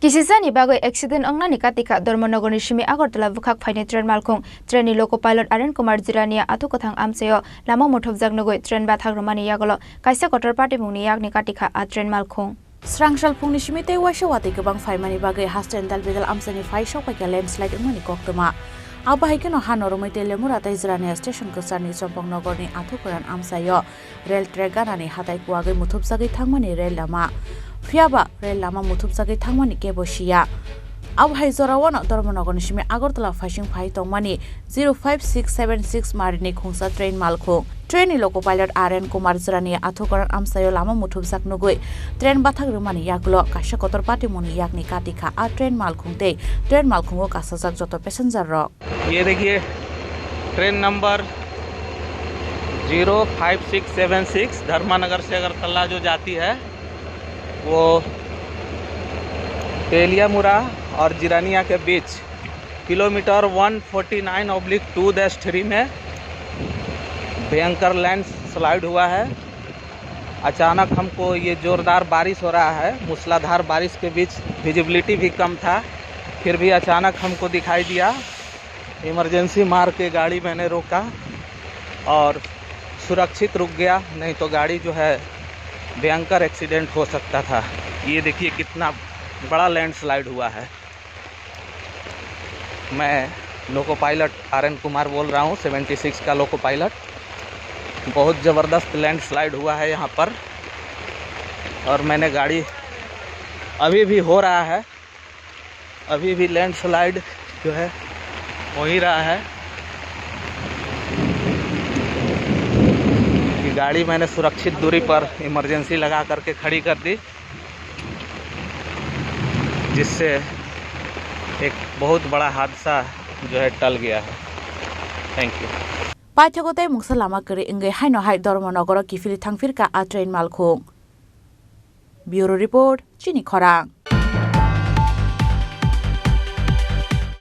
Kisisani bago accident angna ni katika Dharmanagar ni Shimi Agartala bukhak phaine train malkhung train ni loco pilot Arun Kumar Jirania atu kothang amseyo lama mothobjak nogoi train bathak romani yagolo kaisa kotor party mungni yak ni katika a train malkhung Srangshal phungni shimite waisha wate gobang faimani bagai hasten dalbedal amsani faisha paika landslide ngani koktama Abahikeno hanoromai telemura tai Jirania station kusarni Chompong Nogor ni athukuran amsayo rail track ganani hatai kuagai muthubsagai thangmani rail lama Fiaba rail lama muthubsagai thangmani kebosia Abhai Zorawan Dharmanagar ni Shimi Agartala phashing phai tongmani 05676 marini khungsa train malkho train ni loco pilot Arun Kumar Jirania athukuran amsayo lama muthubsak nogoi train bathak rumani yaklo kaisa kotor party muni yakni katika a train malkhungte train malkhungo kasajak joto passenger ro ये देखिए train number 05676 धर्मानगर से अगरतला जो जाती है वो तेलियामुरा और जिरानिया के बीच kilometre 149/2-3 में भयंकर लैंड स्लाइड हुआ है। अचानक हमको ये ज़ोरदार बारिश हो रहा है, मूसलाधार बारिश के बीच विजिबिलिटी भी कम था, फिर भी अचानक हमको दिखाई दिया। इमरजेंसी मार के गाड़ी मैंने रोका और सुरक्षित रुक गया, नहीं तो गाड़ी जो है भयंकर एक्सीडेंट हो सकता था। ये देखिए कितना बड़ा लैंडस्लाइड हुआ है। मैं लोको पायलट आरएन कुमार बोल रहा हूँ, 76 का लोको पायलट। बहुत ज़बरदस्त लैंडस्लाइड हुआ है यहाँ पर और मैंने गाड़ी अभी भी हो रहा है, अभी भी लैंडस्लाइड जो है हो ही रहा है। ये गाड़ी मैंने सुरक्षित दूरी पर इमरजेंसी लगा करके खड़ी कर दी, जिससे एक बहुत बड़ा हादसा जो है टल गया है। Thank you. पाठ्यगोते मुक्सलामा करे इंगे हाइनो हाइ धर्मनगर किफिली थांगफिर का आ ट्रेन मालखो ब्यूरो रिपोर्ट चिनी खरांग।